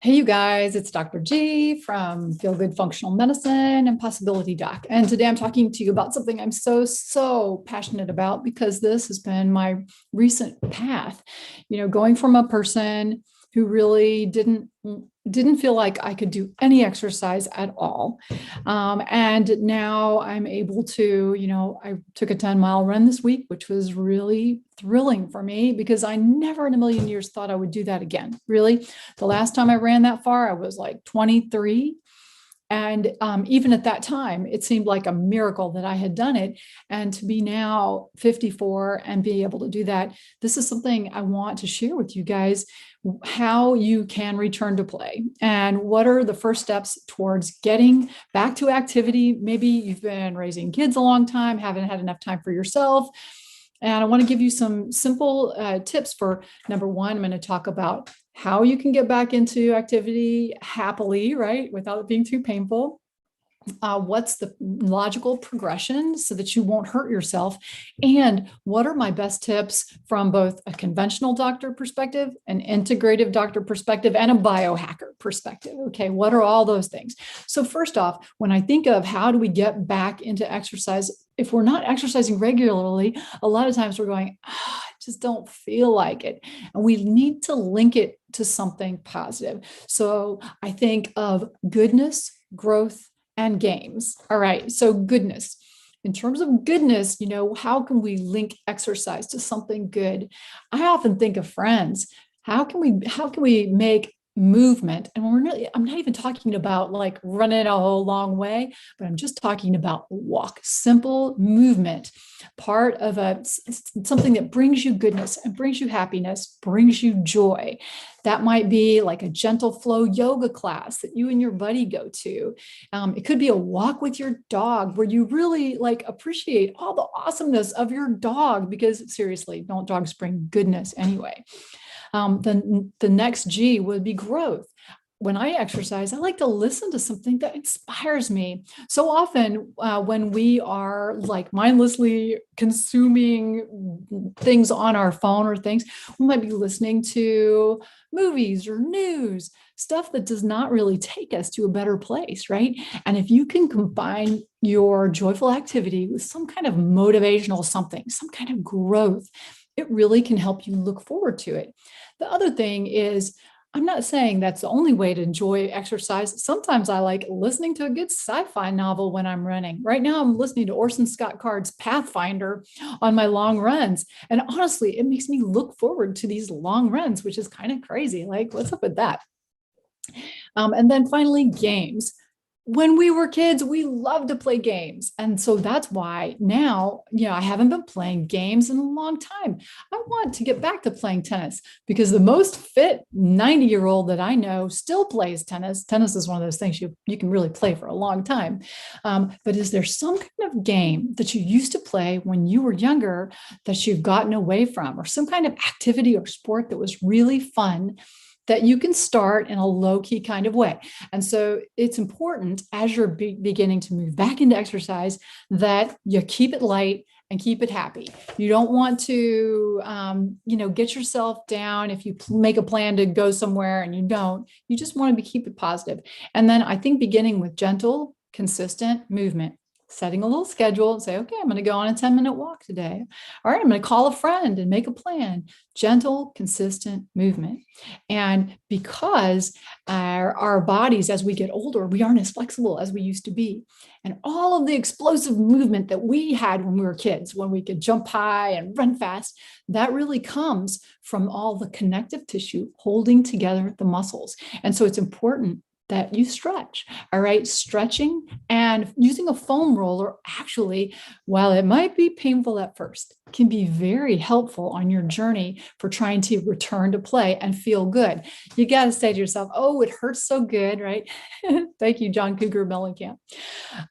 Hey, you guys, it's Dr. G from Feel Good Functional Medicine and Possibility Doc. And today I'm talking to you about something I'm so passionate about because this has been my recent path. Going from a person who really didn't feel like I could do any exercise at all. And now I'm able to, I took a 10-mile run this week, which was really thrilling for me because I never in a million years thought I would do that again. Really, the last time I ran that far, I was like 23. And even at that time, it seemed like a miracle that I had done it. And to be now 54 and be able to do that, this is something I want to share with you guys how you can return to play and what are the first steps towards getting back to activity. Maybe you've been raising kids a long time, haven't had enough time for yourself. And I want to give you some simple tips for number one. I'm going to talk about how you can get back into activity happily, right? Without it being too painful. What's the logical progression so that you won't hurt yourself? And what are my best tips from both a conventional doctor perspective, an integrative doctor perspective, and a biohacker perspective? Okay, what are all those things? So first off, when I think of how do we get back into exercise, if we're not exercising regularly, a lot of times we're going, I just don't feel like it. And we need to link it to something positive. So I think of goodness, growth, and games. All right. So goodness. In terms of goodness, how can we link exercise to something good? I often think of friends. How can we make movement? And I'm not even talking about like running a whole long way, but I'm just talking about walk, simple movement, part of something that brings you goodness and brings you happiness, brings you joy. That might be like a gentle flow yoga class that you and your buddy go to. It could be a walk with your dog where you really like appreciate all the awesomeness of your dog, because seriously, don't dogs bring goodness anyway? The next G would be growth. When I exercise, I like to listen to something that inspires me. So often, when we are like mindlessly consuming things on our phone or things, we might be listening to movies or news, stuff that does not really take us to a better place, right? And if you can combine your joyful activity with some kind of motivational something, some kind of growth, it really can help you look forward to it. The other thing is, I'm not saying that's the only way to enjoy exercise. Sometimes I like listening to a good sci-fi novel when I'm running. Right now, I'm listening to Orson Scott Card's Pathfinder on my long runs. And honestly, it makes me look forward to these long runs, which is kind of crazy. Like, what's up with that? And then finally, games. When we were kids, we loved to play games. And so that's why now, I haven't been playing games in a long time. I want to get back to playing tennis because the most fit 90-year-old that I know still plays tennis. Tennis is one of those things you can really play for a long time. But is there some kind of game that you used to play when you were younger that you've gotten away from, or some kind of activity or sport that was really fun that you can start in a low-key kind of way? And so it's important as you're beginning to move back into exercise that you keep it light and keep it happy. You don't want to, get yourself down if you make a plan to go somewhere and you don't. You just want to keep it positive. And then I think beginning with gentle, consistent movement, setting a little schedule and say, okay, I'm going to go on a 10-minute walk today. All right, I'm going to call a friend and make a plan. Gentle, consistent movement. And because our bodies, as we get older, we aren't as flexible as we used to be. And all of the explosive movement that we had when we were kids, when we could jump high and run fast, that really comes from all the connective tissue holding together the muscles. And so it's important that you stretch. All right. Stretching and using a foam roller, actually, while it might be painful at first, can be very helpful on your journey for trying to return to play and feel good. You got to say to yourself, oh, it hurts so good, right? Thank you, John Cougar Mellencamp.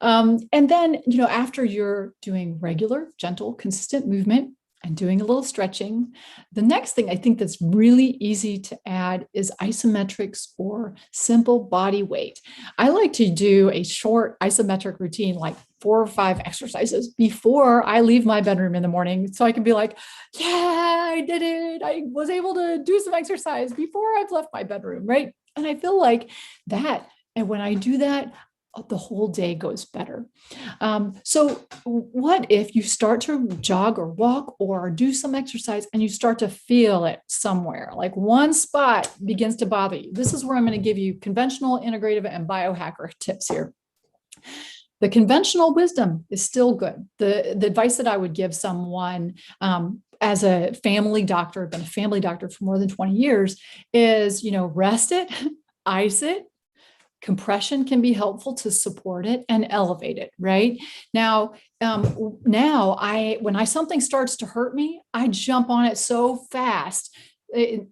And then, after you're doing regular, gentle, consistent movement, and doing a little stretching. The next thing I think that's really easy to add is isometrics or simple body weight. I like to do a short isometric routine, like 4 or 5 exercises before I leave my bedroom in the morning. So I can be like, yeah, I did it. I was able to do some exercise before I've left my bedroom, right? And I feel like that. And when I do that, the whole day goes better. So what if you start to jog or walk or do some exercise and you start to feel it somewhere, like one spot begins to bother you? This is where I'm going to give you conventional, integrative, and biohacker tips here. The conventional wisdom is still good. The advice that I would give someone as a family doctor, I've been a family doctor for more than 20 years, is, rest it, ice it. Compression can be helpful to support it and elevate it, right? Now, when something starts to hurt me, I jump on it so fast.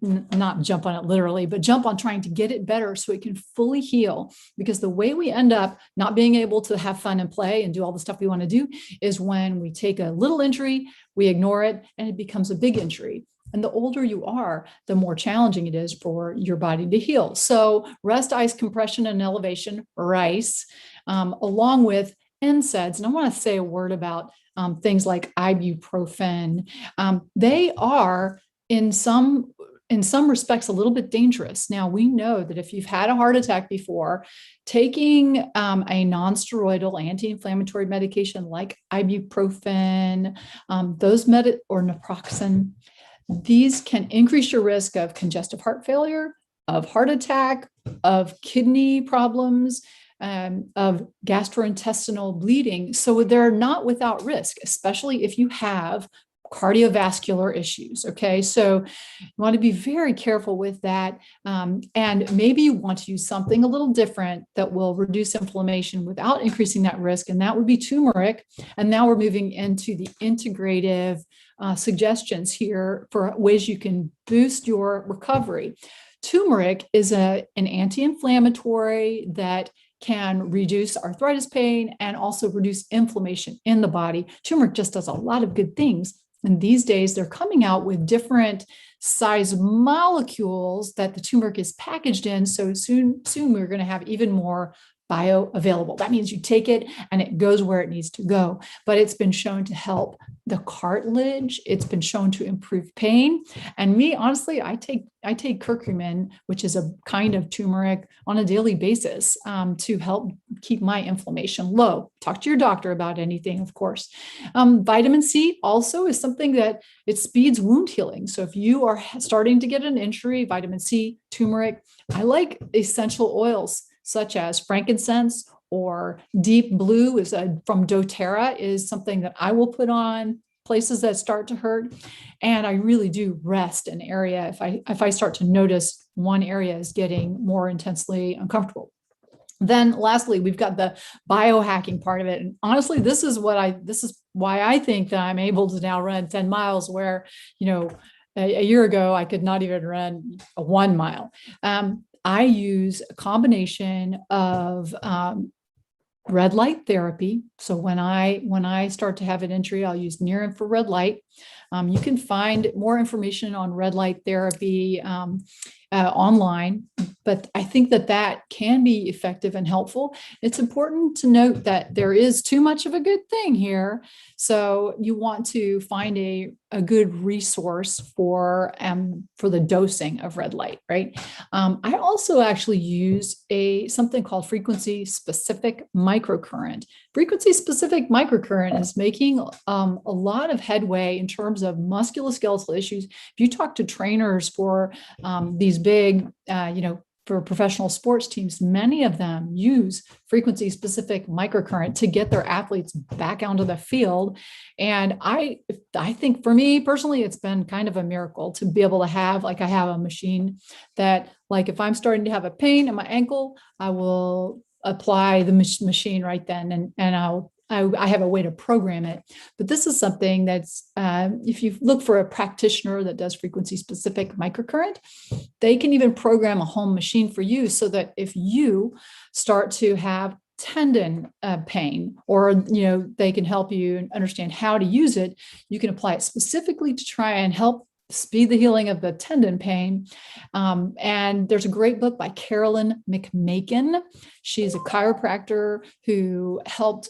Not jump on it literally, but jump on trying to get it better so it can fully heal. Because the way we end up not being able to have fun and play and do all the stuff we want to do is when we take a little injury, we ignore it, and it becomes a big injury. And the older you are, the more challenging it is for your body to heal. So rest, ice, compression, and elevation, RICE, along with NSAIDs. And I want to say a word about things like ibuprofen. They are in some respects a little bit dangerous. Now, we know that if you've had a heart attack before, taking a non-steroidal anti-inflammatory medication like ibuprofen, or naproxen, these can increase your risk of congestive heart failure, of heart attack, of kidney problems, of gastrointestinal bleeding. So they're not without risk, especially if you have cardiovascular issues. Okay, so you want to be very careful with that. And maybe you want to use something a little different that will reduce inflammation without increasing that risk. And that would be turmeric. And now we're moving into the integrative suggestions here for ways you can boost your recovery. Turmeric is an anti-inflammatory that can reduce arthritis pain and also reduce inflammation in the body. Turmeric just does a lot of good things. And these days, they're coming out with different size molecules that the turmeric is packaged in. So soon we're going to have even more bioavailable. That means you take it and it goes where it needs to go. But it's been shown to help the cartilage. It's been shown to improve pain. And me, honestly, I take curcumin, which is a kind of turmeric, on a daily basis to help keep my inflammation low. Talk to your doctor about anything, of course. Vitamin C also is something that it speeds wound healing. So if you are starting to get an injury, vitamin C, turmeric, I like essential oils such as frankincense or deep blue from doTERRA is something that I will put on places that start to hurt. And I really do rest an area if I start to notice one area is getting more intensely uncomfortable. Then lastly, we've got the biohacking part of it. And honestly, this is why I think that I'm able to now run 10 miles where, a year ago, I could not even run 1 mile. I use a combination of red light therapy. So when I start to have an injury, I'll use near infrared light. You can find more information on red light therapy online, but I think that can be effective and helpful. It's important to note that there is too much of a good thing here. So you want to find a good resource for the dosing of red light, right? I also actually use something called frequency specific microcurrent. Frequency specific microcurrent is making a lot of headway in terms of musculoskeletal issues. If you talk to trainers for these big, for professional sports teams, many of them use frequency specific microcurrent to get their athletes back onto the field. And I think for me personally, it's been kind of a miracle to be able to have, I have a machine that, if I'm starting to have a pain in my ankle, I will apply the machine right then, and I have a way to program it. But this is something that's, if you look for a practitioner that does frequency specific microcurrent, they can even program a home machine for you so that if you start to have tendon pain, or, they can help you understand how to use it, you can apply it specifically to try and help speed the healing of the tendon pain. And there's a great book by Carolyn McMakin. She's a chiropractor who helped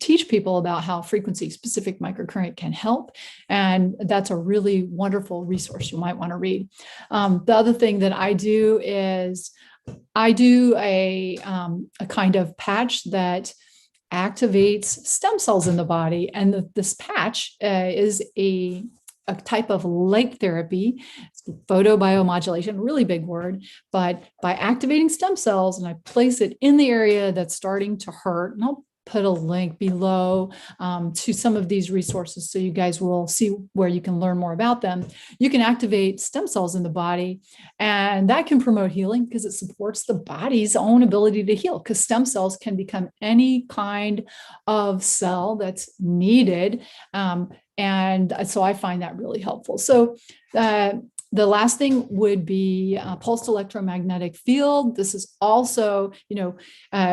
teach people about how frequency-specific microcurrent can help. And that's a really wonderful resource you might want to read. The other thing that I do is I do a kind of patch that activates stem cells in the body. And this patch is a type of light therapy, photobiomodulation, really big word, but by activating stem cells, and I place it in the area that's starting to hurt, and I'll put a link below to some of these resources so you guys will see where you can learn more about them. You can activate stem cells in the body, and that can promote healing because it supports the body's own ability to heal, because stem cells can become any kind of cell that's needed. And so I find that really helpful. So the last thing would be pulsed electromagnetic field. This is also,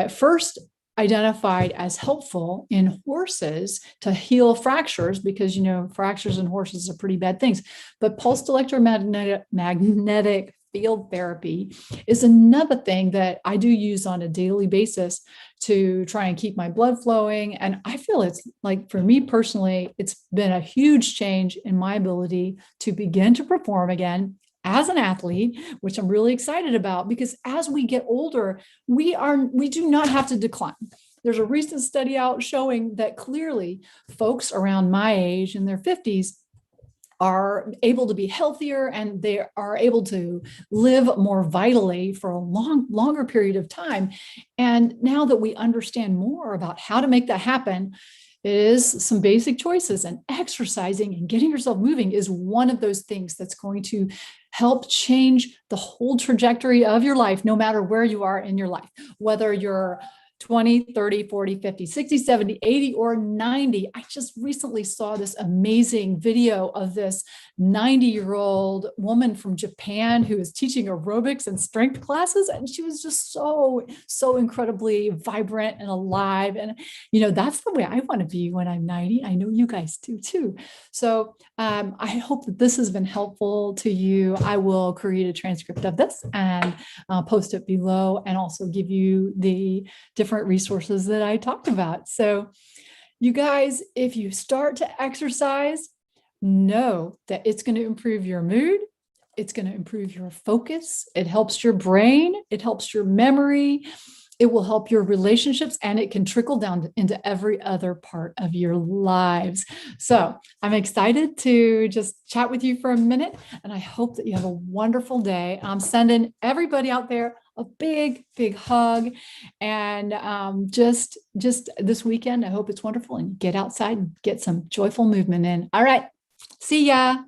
first identified as helpful in horses to heal fractures, because, fractures in horses are pretty bad things. But pulsed electromagnetic field therapy is another thing that I do use on a daily basis to try and keep my blood flowing. And I feel it's like, for me personally, it's been a huge change in my ability to begin to perform again as an athlete, which I'm really excited about, because as we get older, we do not have to decline. There's a recent study out showing that clearly folks around my age in their 50s are able to be healthier, and they are able to live more vitally for a longer period of time. And now that we understand more about how to make that happen, it is some basic choices, and exercising and getting yourself moving is one of those things that's going to help change the whole trajectory of your life, no matter where you are in your life, whether you're 20, 30, 40, 50, 60, 70, 80, or 90. I just recently saw this amazing video of this 90-year-old woman from Japan who is teaching aerobics and strength classes. And she was just so incredibly vibrant and alive. And, that's the way I want to be when I'm 90. I know you guys do too. So I hope that this has been helpful to you. I will create a transcript of this and post it below, and also give you the different resources that I talked about. So you guys, if you start to exercise, know that it's going to improve your mood. It's going to improve your focus. It helps your brain. It helps your memory. It will help your relationships, and it can trickle down into every other part of your lives. So I'm excited to just chat with you for a minute, and I hope that you have a wonderful day. I'm sending everybody out there a big hug, and just this weekend, I hope it's wonderful, and get outside and get some joyful movement in. All right. See ya.